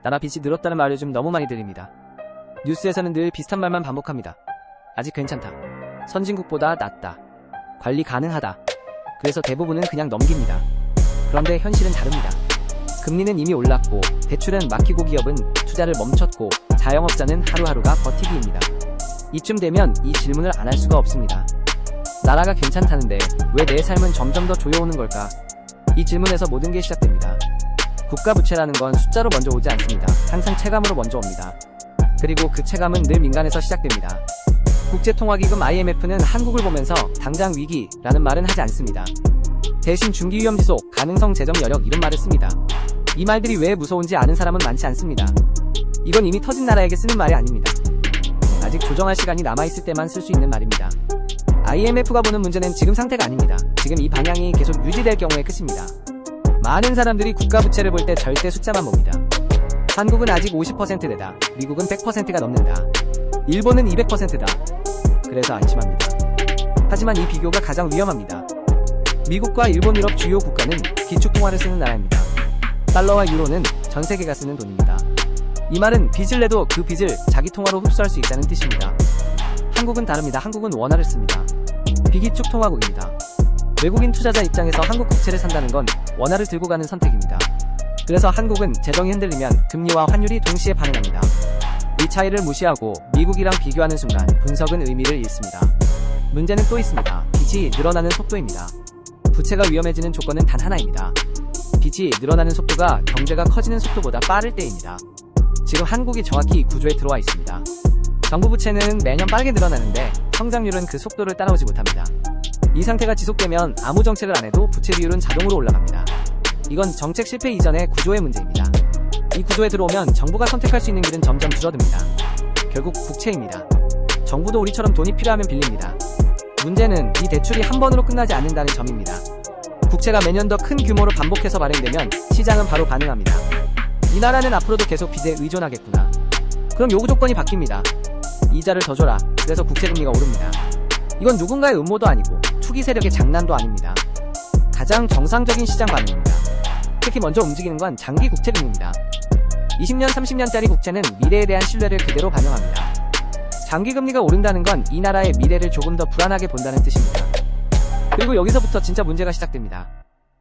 나라 빚이 늘었다는 말을 좀 너무 많이 들립니다. 뉴스에서는 늘 비슷한 말만 반복합니다. 아직 괜찮다. 선진국보다 낫다. 관리 가능하다. 그래서 대부분은 그냥 넘깁니다. 그런데 현실은 다릅니다. 금리는 이미 올랐고 대출은 막히고 기업은 투자를 멈췄고 자영업자는 하루하루가 버티기입니다. 이쯤 되면 이 질문을 안 할 수가 없습니다. 나라가 괜찮다는데 왜 내 삶은 점점 더 조여오는 걸까? 이 질문에서 모든 게 시작됩니다. 국가 부채라는 건 숫자로 먼저 오지 않습니다. 항상 체감으로 먼저 옵니다. 그리고 그 체감은 늘 민간에서 시작됩니다. 국제통화기금 IMF는 한국을 보면서 당장 위기라는 말은 하지 않습니다. 대신 중기위험지수, 가능성 재정 여력 이런 말을 씁니다. 이 말들이 왜 무서운지 아는 사람은 많지 않습니다. 이건 이미 터진 나라에게 쓰는 말이 아닙니다. 아직 조정할 시간이 남아있을 때만 쓸 수 있는 말입니다. IMF가 보는 문제는 지금 상태가 아닙니다. 지금 이 방향이 계속 유지될 경우의 끝입니다. 많은 사람들이 국가 부채를 볼 때 절대 숫자만 봅니다. 한국은 아직 50%대다. 미국은 100%가 넘는다. 일본은 200%다. 그래서 안심합니다. 하지만 이 비교가 가장 위험합니다. 미국과 일본, 유럽 주요 국가는 기축통화를 쓰는 나라입니다. 달러와 유로는 전 세계가 쓰는 돈입니다. 이 말은 빚을 내도 그 빚을 자기 통화로 흡수할 수 있다는 뜻입니다. 한국은 다릅니다. 한국은 원화를 씁니다. 비기축 통화국입니다. 외국인 투자자 입장에서 한국 국채를 산다는 건 원화를 들고 가는 선택입니다. 그래서 한국은 재정이 흔들리면 금리와 환율이 동시에 반응합니다. 이 차이를 무시하고 미국이랑 비교하는 순간 분석은 의미를 잃습니다. 문제는 또 있습니다. 빚이 늘어나는 속도입니다. 부채가 위험해지는 조건은 단 하나입니다. 빚이 늘어나는 속도가 경제가 커지는 속도보다 빠를 때입니다. 지금 한국이 정확히 이 구조에 들어와 있습니다. 정부 부채는 매년 빠르게 늘어나는데 성장률은 그 속도를 따라오지 못합니다. 이 상태가 지속되면 아무 정책을 안 해도 부채 비율은 자동으로 올라갑니다. 이건 정책 실패 이전의 구조의 문제입니다. 이 구조에 들어오면 정부가 선택할 수 있는 길은 점점 줄어듭니다. 결국 국채입니다. 정부도 우리처럼 돈이 필요하면 빌립니다. 문제는 이 대출이 한 번으로 끝나지 않는다는 점입니다. 국채가 매년 더 큰 규모로 반복해서 발행되면 시장은 바로 반응합니다. 이 나라는 앞으로도 계속 빚에 의존하겠구나. 그럼 요구 조건이 바뀝니다. 이자를 더 줘라. 그래서 국채금리가 오릅니다. 이건 누군가의 음모도 아니고 투기 세력의 장난도 아닙니다. 가장 정상적인 시장 반응입니다. 특히 먼저 움직이는 건 장기 국채금리입니다. 20년, 30년짜리 국채는 미래에 대한 신뢰를 그대로 반영합니다. 장기 금리가 오른다는 건 이 나라의 미래를 조금 더 불안하게 본다는 뜻입니다. 그리고 여기서부터 진짜 문제가 시작됩니다.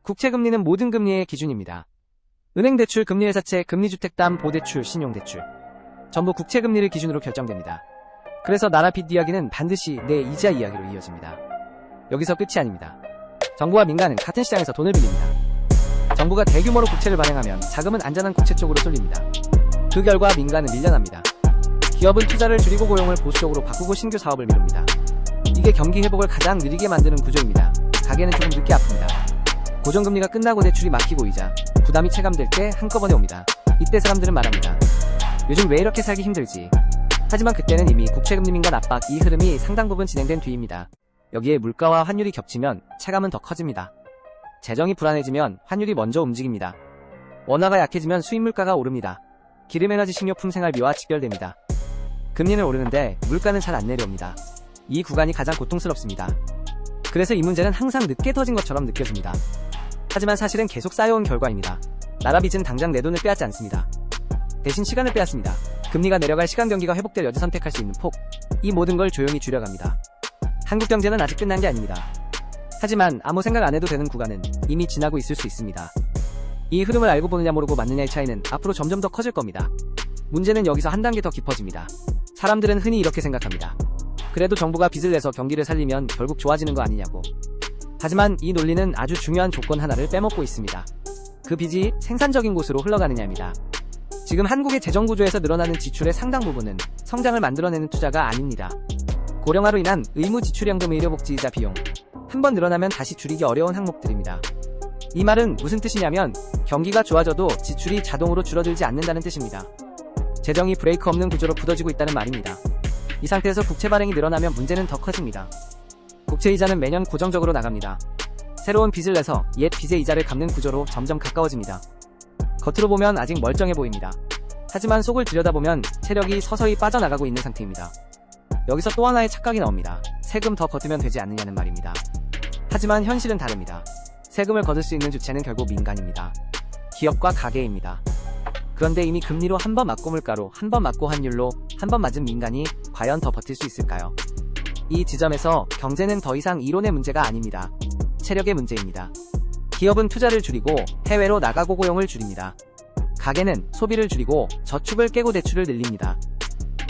국채금리는 모든 금리의 기준입니다. 은행 대출, 금리회사채, 금리주택담, 보대출, 신용대출 전부 국채금리를 기준으로 결정됩니다. 그래서 나라 빚 이야기는 반드시 내 이자 이야기로 이어집니다. 여기서 끝이 아닙니다. 정부와 민간은 같은 시장에서 돈을 빌립니다. 정부가 대규모로 국채를 발행하면 자금은 안전한 국채 쪽으로 쏠립니다. 그 결과 민간은 밀려납니다. 기업은 투자를 줄이고 고용을 보수적으로 바꾸고 신규 사업을 미룹니다. 이게 경기 회복을 가장 느리게 만드는 구조입니다. 가게는 조금 늦게 아픕니다. 고정금리가 끝나고 대출이 막히고 이자, 부담이 체감될 때 한꺼번에 옵니다. 이때 사람들은 말합니다. 요즘 왜 이렇게 살기 힘들지? 하지만 그때는 이미 국채금리 민간 압박 이 흐름이 상당 부분 진행된 뒤입니다. 여기에 물가와 환율이 겹치면 체감은 더 커집니다. 재정이 불안해지면 환율이 먼저 움직입니다. 원화가 약해지면 수입 물가가 오릅니다. 기름, 에너지, 식료품, 생활비와 직결됩니다. 금리는 오르는데 물가는 잘 안 내려옵니다. 이 구간이 가장 고통스럽습니다. 그래서 이 문제는 항상 늦게 터진 것처럼 느껴집니다. 하지만 사실은 계속 쌓여온 결과입니다. 나라 빚은 당장 내 돈을 빼앗지 않습니다. 대신 시간을 빼앗습니다. 금리가 내려갈 시간, 경기가 회복될 여지, 선택할 수 있는 폭, 이 모든 걸 조용히 줄여갑니다. 한국 경제는 아직 끝난 게 아닙니다. 하지만 아무 생각 안 해도 되는 구간은 이미 지나고 있을 수 있습니다. 이 흐름을 알고 보느냐 모르고 맞느냐의 차이는 앞으로 점점 더 커질 겁니다. 문제는 여기서 한 단계 더 깊어집니다. 사람들은 흔히 이렇게 생각합니다. 그래도 정부가 빚을 내서 경기를 살리면 결국 좋아지는 거 아니냐고. 하지만 이 논리는 아주 중요한 조건 하나를 빼먹고 있습니다. 그 빚이 생산적인 곳으로 흘러가느냐입니다. 지금 한국의 재정구조에서 늘어나는 지출의 상당 부분은 성장을 만들어내는 투자가 아닙니다. 고령화로 인한 의무 지출연금, 의료복지이자 비용, 한번 늘어나면 다시 줄이기 어려운 항목들입니다. 이 말은 무슨 뜻이냐면 경기가 좋아져도 지출이 자동으로 줄어들지 않는다는 뜻입니다. 재정이 브레이크 없는 구조로 굳어지고 있다는 말입니다. 이 상태에서 국채 발행이 늘어나면 문제는 더 커집니다. 국채 이자는 매년 고정적으로 나갑니다. 새로운 빚을 내서 옛 빚의 이자를 갚는 구조로 점점 가까워집니다. 겉으로 보면 아직 멀쩡해 보입니다. 하지만 속을 들여다보면 체력이 서서히 빠져나가고 있는 상태입니다. 여기서 또 하나의 착각이 나옵니다. 세금 더 걷으면 되지 않느냐는 말입니다. 하지만 현실은 다릅니다. 세금을 거둘 수 있는 주체는 결국 민간입니다. 기업과 가게입니다. 그런데 이미 금리로 한 번 맞고 물가로, 한 번 맞고 환율로, 한 번 맞은 민간이 과연 더 버틸 수 있을까요? 이 지점에서 경제는 더 이상 이론의 문제가 아닙니다. 체력의 문제입니다. 기업은 투자를 줄이고 해외로 나가고 고용을 줄입니다. 가게는 소비를 줄이고 저축을 깨고 대출을 늘립니다.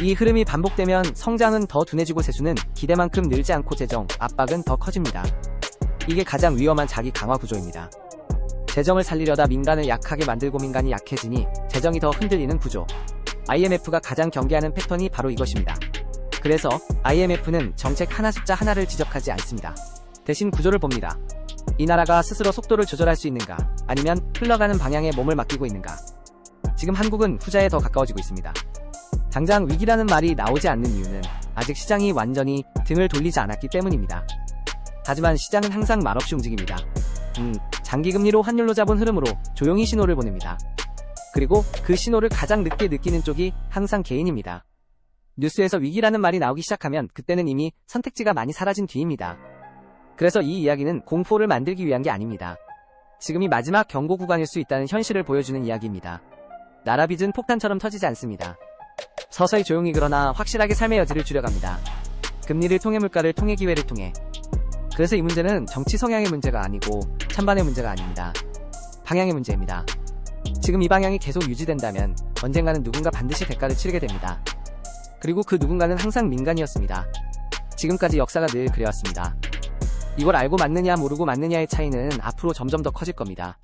이 흐름이 반복되면 성장은 더 둔해지고 세수는 기대만큼 늘지 않고 재정 압박은 더 커집니다. 이게 가장 위험한 자기 강화 구조입니다. 재정을 살리려다 민간을 약하게 만들고 민간이 약해지니 재정이 더 흔들리는 구조. IMF가 가장 경계하는 패턴이 바로 이것입니다. 그래서 IMF는 정책 하나 숫자 하나를 지적하지 않습니다. 대신 구조를 봅니다. 이 나라가 스스로 속도를 조절할 수 있는가, 아니면 흘러가는 방향에 몸을 맡기고 있는가. 지금 한국은 후자에 더 가까워지고 있습니다. 당장 위기라는 말이 나오지 않는 이유는 아직 시장이 완전히 등을 돌리지 않았기 때문입니다. 하지만 시장은 항상 말없이 움직입니다. 장기금리로 환율로 잡은 흐름으로 조용히 신호를 보냅니다. 그리고 그 신호를 가장 늦게 느끼는 쪽이 항상 개인입니다. 뉴스에서 위기라는 말이 나오기 시작하면 그때는 이미 선택지가 많이 사라진 뒤입니다. 그래서 이 이야기는 공포를 만들기 위한 게 아닙니다. 지금이 마지막 경고 구간일 수 있다는 현실을 보여주는 이야기입니다. 나라 빚은 폭탄처럼 터지지 않습니다. 서서히 조용히 그러나 확실하게 삶의 여지를 줄여갑니다. 금리를 통해 물가를 통해 기회를 통해. 그래서 이 문제는 정치 성향의 문제가 아니고 찬반의 문제가 아닙니다. 방향의 문제입니다. 지금 이 방향이 계속 유지된다면 언젠가는 누군가 반드시 대가를 치르게 됩니다. 그리고 그 누군가는 항상 민간이었습니다. 지금까지 역사가 늘 그래왔습니다. 이걸 알고 맞느냐 모르고 맞느냐의 차이는 앞으로 점점 더 커질 겁니다.